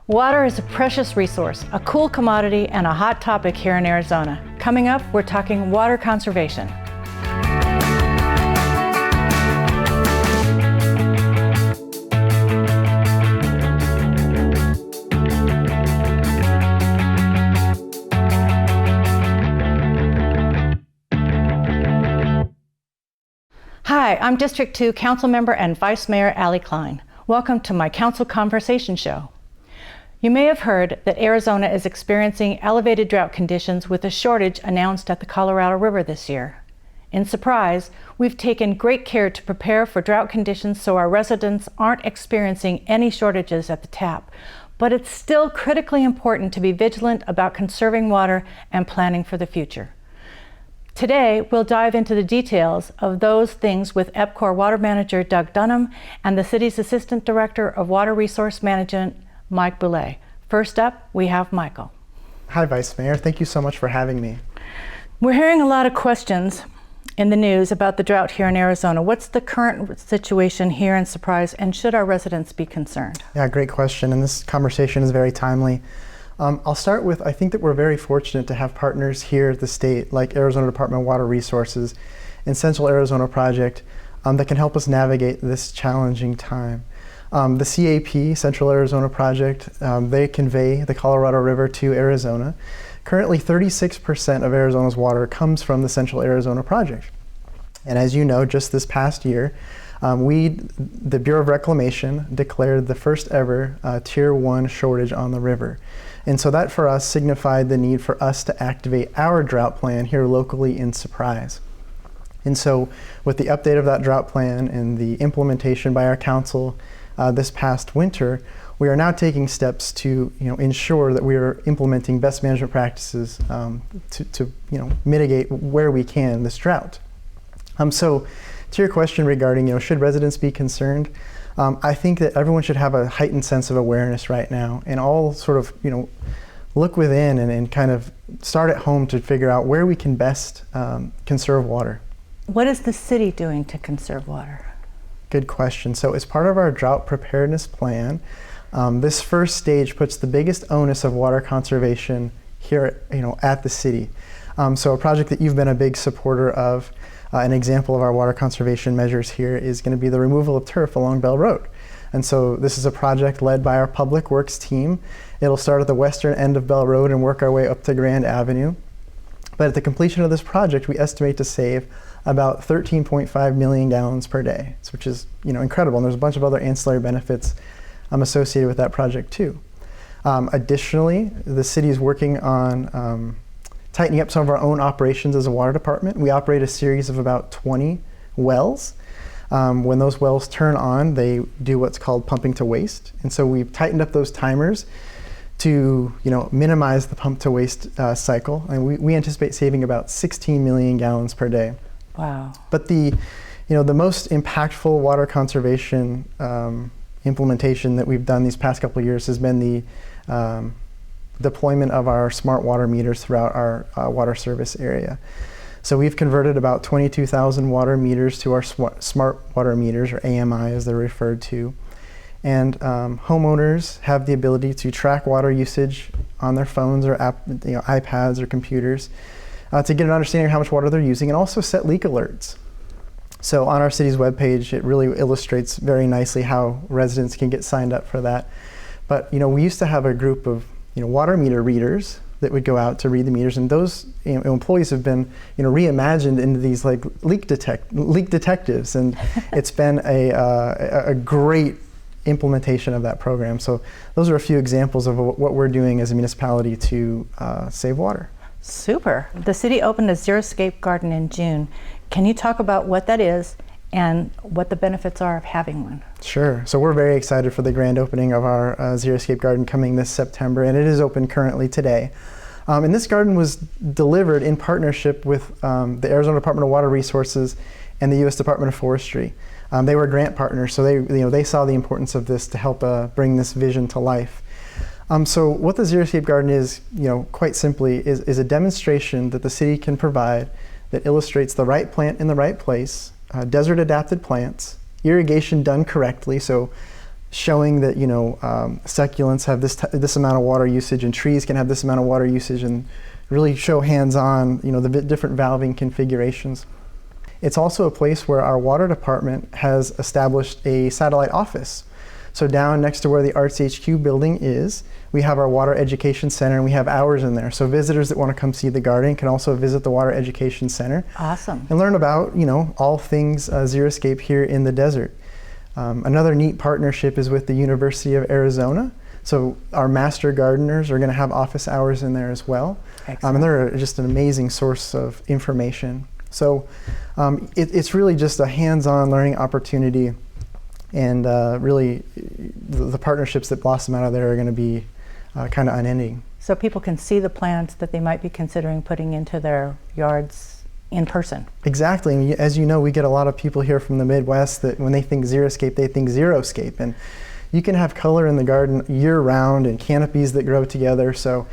Water is a precious resource, a cool commodity, and a hot topic here in Arizona. Coming up, we're talking water conservation. Hi, I'm District 2 Council Member and Vice Mayor Aly Cline. Welcome to my Council Conversation Show. You may have heard that Arizona is experiencing elevated drought conditions with a shortage announced at the Colorado River this year. In surprise, we've taken great care to prepare for drought conditions so our residents aren't experiencing any shortages at the tap. But it's still critically important to be vigilant about conserving water and planning for the future. Today, we'll dive into the details of those things with EPCOR Water Manager Doug Dunham and the city's Assistant Director of Water Resource Management, Mike Boule. First up, we have Michael. Hi, Vice Mayor. Thank you so much for having me. We're hearing a lot of questions in the news about the drought here in Arizona. What's the current situation here in Surprise, and should our residents be concerned? Yeah, great question, and this conversation is very timely. I'll start with, I think that we're very fortunate to have partners here at the state, like Arizona Department of Water Resources and Central Arizona Project, that can help us navigate this challenging time. The CAP, Central Arizona Project, they convey the Colorado River to Arizona. Currently, 36% of Arizona's water comes from the Central Arizona Project. And as you know, just this past year, the Bureau of Reclamation declared the first ever Tier 1 shortage on the river. And so that for us signified the need for us to activate our drought plan here locally in Surprise. And so with the update of that drought plan and the implementation by our council this past winter, we are now taking steps to ensure that we are implementing best management practices to mitigate where we can this drought. So to your question regarding should residents be concerned, I think that everyone should have a heightened sense of awareness right now and all sort of look within and kind of start at home to figure out where we can best conserve water. What is the city doing to conserve water? Good question. So as part of our drought preparedness plan, this first stage puts the biggest onus of water conservation here at the city. So a project that you've been a big supporter of, an example of our water conservation measures here is going to be the removal of turf along Bell Road. And so this is a project led by our Public Works team. It'll start at the western end of Bell Road and work our way up to Grand Avenue. But at the completion of this project, we estimate to save about 13.5 million gallons per day, which is incredible. And there's a bunch of other ancillary benefits associated with that project too. Additionally, the city is working on tightening up some of our own operations as a water department. We operate a series of about 20 wells. When those wells turn on, they do what's called pumping to waste. And so we've tightened up those timers to minimize the pump to waste cycle. And we anticipate saving about 16 million gallons per day. Wow. But the most impactful water conservation implementation that we've done these past couple of years has been the deployment of our smart water meters throughout our water service area. So we've converted about 22,000 water meters to our smart water meters, or AMI as they're referred to. And homeowners have the ability to track water usage on their phones or iPads or computers to get an understanding of how much water they're using, and also set leak alerts. So on our city's webpage, it really illustrates very nicely how residents can get signed up for that. But we used to have a group of water meter readers that would go out to read the meters, and those employees have been reimagined into these like leak detectives, and it's been a great implementation of that program. So those are a few examples of what we're doing as a municipality to save water. Super. The city opened a Zeroscape Garden in June. Can you talk about what that is and what the benefits are of having one? Sure. So we're very excited for the grand opening of our Zeroscape Garden coming this September, and it is open currently today. And this garden was delivered in partnership with the Arizona Department of Water Resources and the U.S. Department of Forestry. They were grant partners, so they saw the importance of this to help bring this vision to life. So what the Xeriscape Garden is, quite simply, is a demonstration that the city can provide that illustrates the right plant in the right place, desert-adapted plants, irrigation done correctly, so showing that succulents have this amount of water usage and trees can have this amount of water usage, and really show hands-on the different valving configurations. It's also a place where our water department has established a satellite office. So down next to where the Arts HQ building is, we have our Water Education Center, and we have hours in there. So visitors that want to come see the garden can also visit the Water Education Center. Awesome. And learn about, all things xeriscape here in the desert. Another neat partnership is with the University of Arizona. So our master gardeners are going to have office hours in there as well. And they're just an amazing source of information. So it's really just a hands-on learning opportunity. And really, the partnerships that blossom out of there are going to be kind of unending. So people can see the plants that they might be considering putting into their yards in person. Exactly. And as you know, we get a lot of people here from the Midwest that when they think xeriscape, they think Zeroscape. And you can have color in the garden year-round and canopies that grow together. So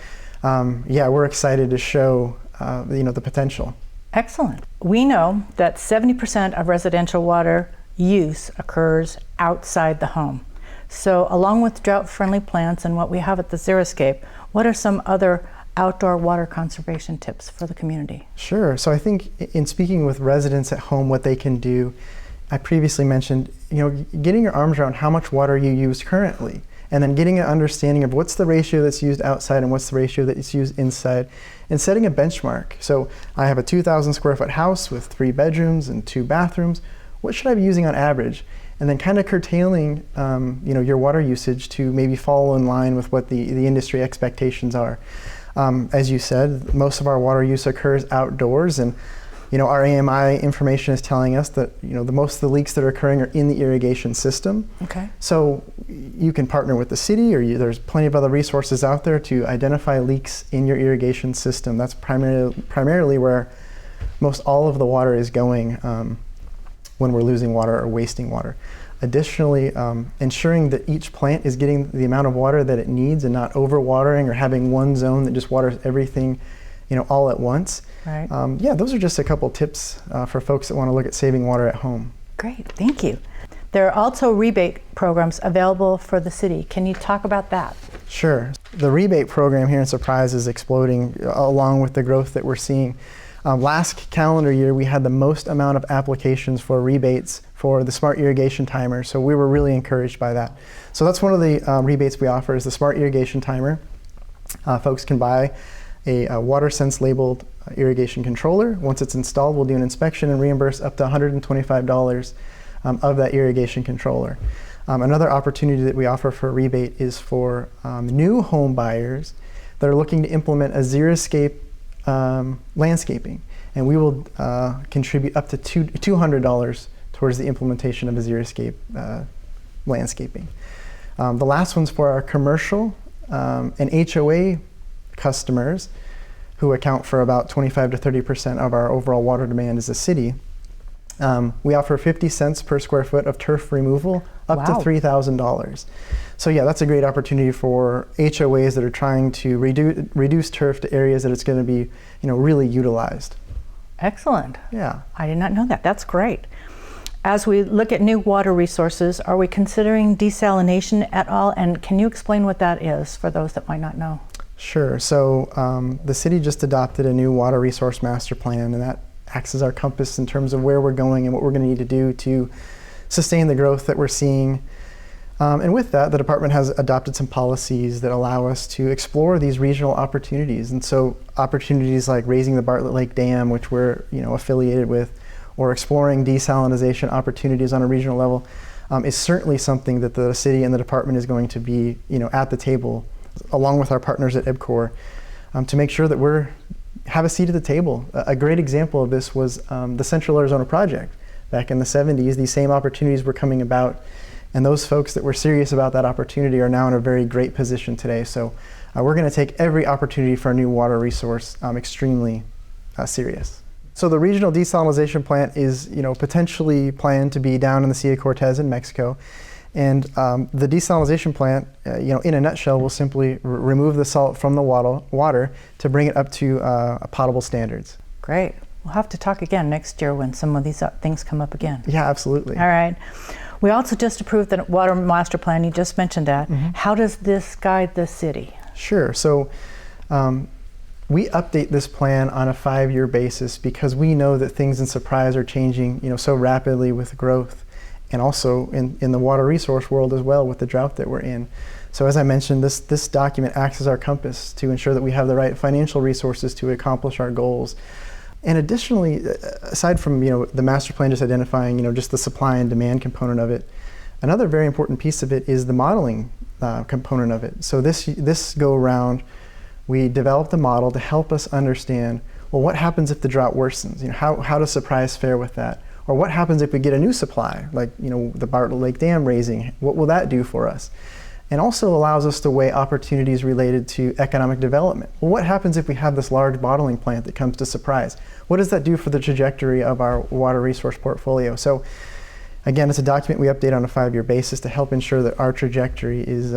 yeah, we're excited to show the potential. Excellent. We know that 70% of residential water use occurs outside the home. So along with drought-friendly plants and what we have at the Zeroscape, what are some other outdoor water conservation tips for the community? Sure. So I think in speaking with residents at home, what they can do, I previously mentioned, getting your arms around how much water you use currently, and then getting an understanding of what's the ratio that's used outside and what's the ratio that's used inside, and setting a benchmark. So I have a 2,000 square foot house with 3 bedrooms and 2 bathrooms. What should I be using on average? And then kind of curtailing your water usage to maybe fall in line with what the industry expectations are. As you said, most of our water use occurs outdoors, and our AMI information is telling us that most of the leaks that are occurring are in the irrigation system. Okay. So you can partner with the city, or there's plenty of other resources out there to identify leaks in your irrigation system. That's primarily where most all of the water is going when we're losing water or wasting water. Additionally, ensuring that each plant is getting the amount of water that it needs and not overwatering or having one zone that just waters everything all at once. Right. Yeah, those are just a couple tips for folks that want to look at saving water at home. Great, thank you. There are also rebate programs available for the city. Can you talk about that? Sure. The rebate program here in Surprise is exploding along with the growth that we're seeing. Last calendar year, we had the most amount of applications for rebates for the smart irrigation timer, so we were really encouraged by that. So that's one of the rebates we offer is the smart irrigation timer. Folks can buy a WaterSense labeled irrigation controller. Once it's installed, we'll do an inspection and reimburse up to $125 of that irrigation controller. Another opportunity that we offer for a rebate is for new home buyers that are looking to implement a Xeriscape landscaping, and we will contribute up to $200 towards the implementation of a Xeriscape landscaping. The last one's for our commercial and HOA customers, who account for about 25 to 30% of our overall water demand as a city. We offer 50 cents per square foot of turf removal up to $3,000. So yeah, that's a great opportunity for HOAs that are trying to reduce turf to areas that it's going to be really utilized. Excellent. Yeah. I did not know that. That's great. As we look at new water resources, are we considering desalination at all? And can you explain what that is for those that might not know? Sure. So the city just adopted a new water resource master plan, and that acts as our compass in terms of where we're going and what we're going to need to do to sustain the growth that we're seeing. And with that, the department has adopted some policies that allow us to explore these regional opportunities. And so opportunities like raising the Bartlett Lake Dam, which we're affiliated with, or exploring desalination opportunities on a regional level, is certainly something that the city and the department is going to be at the table, along with our partners at EPCOR, to make sure that we have a seat at the table. A great example of this was the Central Arizona Project. Back in the 70s, these same opportunities were coming about, and those folks that were serious about that opportunity are now in a very great position today. So we're going to take every opportunity for a new water resource extremely serious. So the regional desalination plant is potentially planned to be down in the Sea of Cortez in Mexico. And the desalination plant, in a nutshell, will simply remove the salt from the water to bring it up to potable standards. Great. We'll have to talk again next year when some of these things come up again. Yeah, absolutely. All right. We also just approved the water master plan. You just mentioned that. How does this guide the city? Sure. So we update this plan on a 5-year basis because we know that things in Surprise are changing, so rapidly with growth, and also in the water resource world as well with the drought that we're in. So as I mentioned, this document acts as our compass to ensure that we have the right financial resources to accomplish our goals. And additionally, aside from the master plan just identifying just the supply and demand component of it, another very important piece of it is the modeling component of it. So this go around, we developed a model to help us understand, well, what happens if the drought worsens? How does Surprise fare with that? Or what happens if we get a new supply, like the Bartlett Lake Dam raising? What will that do for us? And also allows us to weigh opportunities related to economic development. Well, what happens if we have this large bottling plant that comes to Surprise? What does that do for the trajectory of our water resource portfolio? So again, it's a document we update on a 5-year basis to help ensure that our trajectory is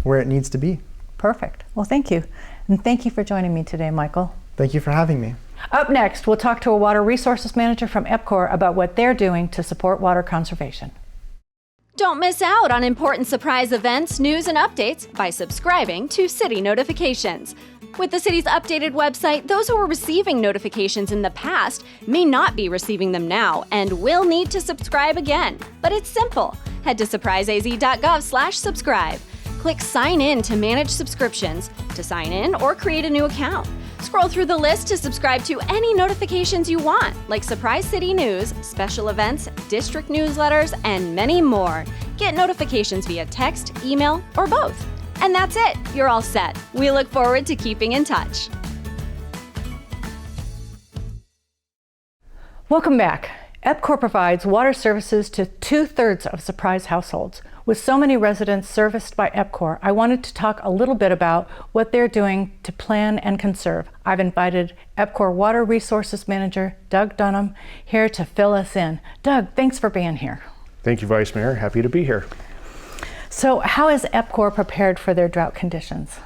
where it needs to be. Perfect. Well, thank you. And thank you for joining me today, Michael. Thank you for having me. Up next, we'll talk to a water resources manager from EPCOR about what they're doing to support water conservation. Don't miss out on important Surprise events, news, and updates by subscribing to City Notifications. With the city's updated website, those who were receiving notifications in the past may not be receiving them now and will need to subscribe again. But it's simple. Head to surpriseaz.gov/subscribe. Click Sign In to manage subscriptions, to sign in or create a new account. Scroll through the list to subscribe to any notifications you want, like Surprise City News, special events, district newsletters, and many more. Get notifications via text, email, or both. And that's it. You're all set. We look forward to keeping in touch. Welcome back. EPCOR provides water services to 2/3 of Surprise households. With so many residents serviced by EPCOR, I wanted to talk a little bit about what they're doing to plan and conserve. I've invited EPCOR Water Resources Manager Doug Dunham here to fill us in. Doug, thanks for being here. Thank you, Vice Mayor. Happy to be here. So how is EPCOR prepared for their drought conditions?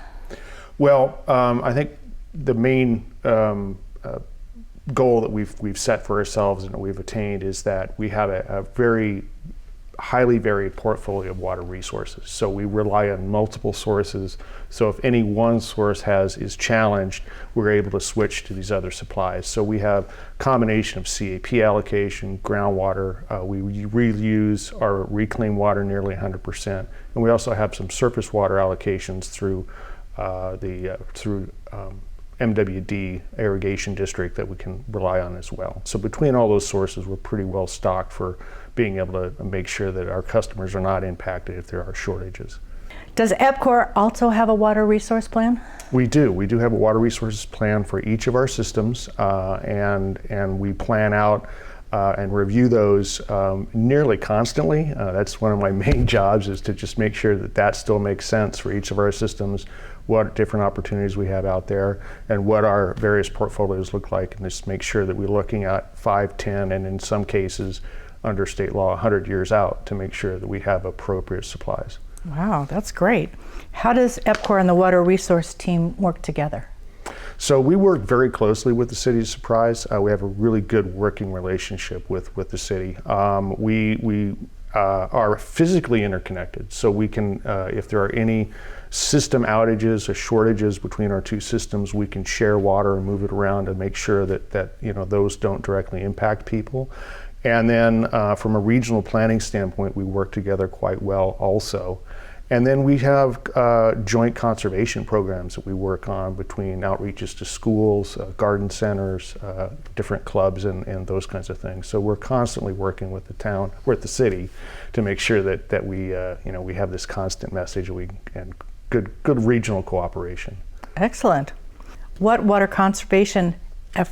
Well, I think the main goal that we've set for ourselves and that we've attained is that we have a very highly varied portfolio of water resources. So we rely on multiple sources. So if any one source is challenged, we're able to switch to these other supplies. So we have a combination of CAP allocation, groundwater. We reuse our reclaimed water nearly 100%. And we also have some surface water allocations through MWD irrigation district that we can rely on as well. So between all those sources, we're pretty well stocked for being able to make sure that our customers are not impacted if there are shortages. Does EPCOR also have a water resource plan? We do. We do have a water resources plan for each of our systems, and we plan out and review those nearly constantly. That's one of my main jobs, is to just make sure that still makes sense for each of our systems, what different opportunities we have out there, and what our various portfolios look like, and just make sure that we're looking at 5, 10, and in some cases, under state law, 100 years out, to make sure that we have appropriate supplies. Wow, that's great. How does EPCOR and the water resource team work together? So we work very closely with the city of Surprise. We have a really good working relationship with the city. We are physically interconnected, so we can, if there are any system outages or shortages between our two systems, we can share water and move it around and make sure that those don't directly impact people. And then from a regional planning standpoint, we work together quite well also. And then we have joint conservation programs that we work on between outreaches to schools, garden centers, different clubs, and those kinds of things. So we're constantly working with the town, with the city, to make sure that we we have this constant message and good regional cooperation. Excellent. What water conservation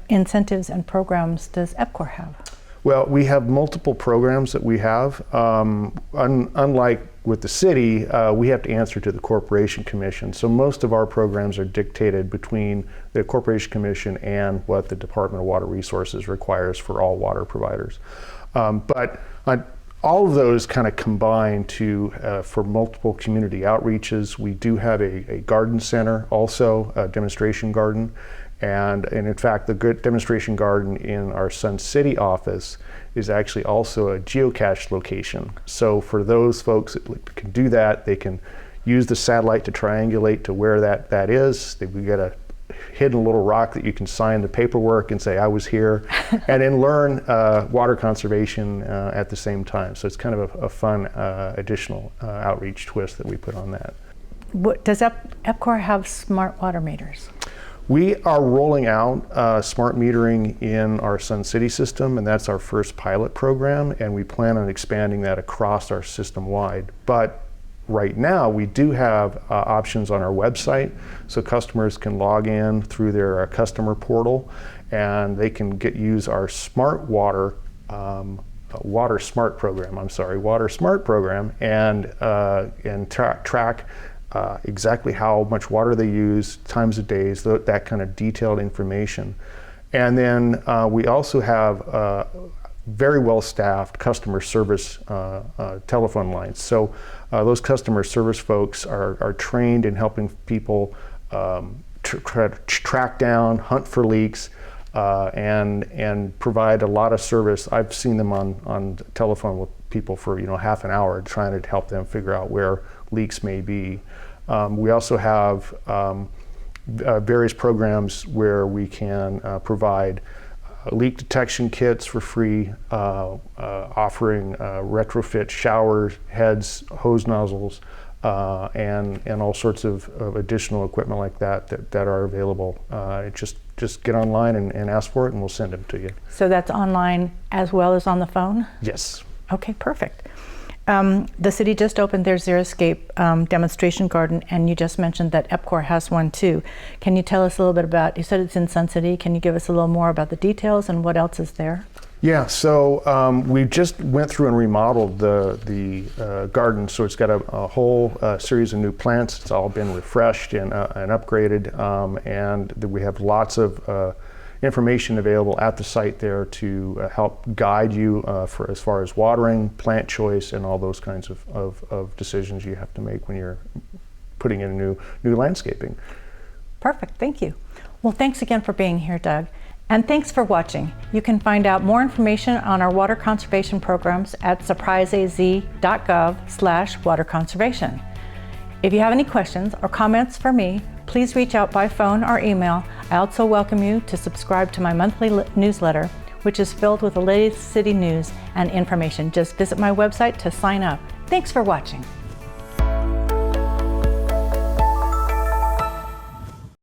incentives and programs does EPCOR have? Well, we have multiple programs that we have. Unlike with the city, we have to answer to the Corporation Commission. So most of our programs are dictated between the Corporation Commission and what the Department of Water Resources requires for all water providers. But all of those kind of combine for multiple community outreaches. We do have a garden center also, a demonstration garden. And in fact, the good demonstration garden in our Sun City office is actually also a geocache location. So for those folks that can do that, they can use the satellite to triangulate to where that is. We got a hidden little rock that you can sign the paperwork and say, I was here, and then learn water conservation at the same time. So it's kind of a fun additional outreach twist that we put on that. Does EPCOR have smart water meters? We are rolling out smart metering in our Sun City system, and that's our first pilot program, and we plan on expanding that across our system wide. But right now, we do have options on our website, so customers can log in through their customer portal, and they can use our smart water smart program. Water smart program, and track exactly how much water they use, times of days, that kind of detailed information. And then we also have very well-staffed customer service telephone lines. So those customer service folks are trained in helping people track down, hunt for leaks, and provide a lot of service. I've seen them on telephone with people for half an hour trying to help them figure out where leaks may be. We also have various programs where we can provide leak detection kits for free, offering retrofit showers, heads, hose nozzles, and all sorts of additional equipment like that are available. Just get online and ask for it, and we'll send them to you. So that's online as well as on the phone? Yes. Okay, perfect. The city just opened their Zeroscape demonstration garden, and you just mentioned that EPCOR has one too. Can you tell us a little bit about, you said it's in Sun City, can you give us a little more about the details and what else is there? Yeah, so we just went through and remodeled the garden, so it's got a whole series of new plants. It's all been refreshed and upgraded, and we have lots of information available at the site there to help guide you for as far as watering, plant choice, and all those kinds of decisions you have to make when you're putting in new landscaping. Perfect, thank you. Well, thanks again for being here, Doug. And thanks for watching. You can find out more information on our water conservation programs at surpriseaz.gov/waterconservation. If you have any questions or comments for me, please reach out by phone or email. I also welcome you to subscribe to my monthly newsletter, which is filled with the latest city news and information. Just visit my website to sign up. Thanks for watching.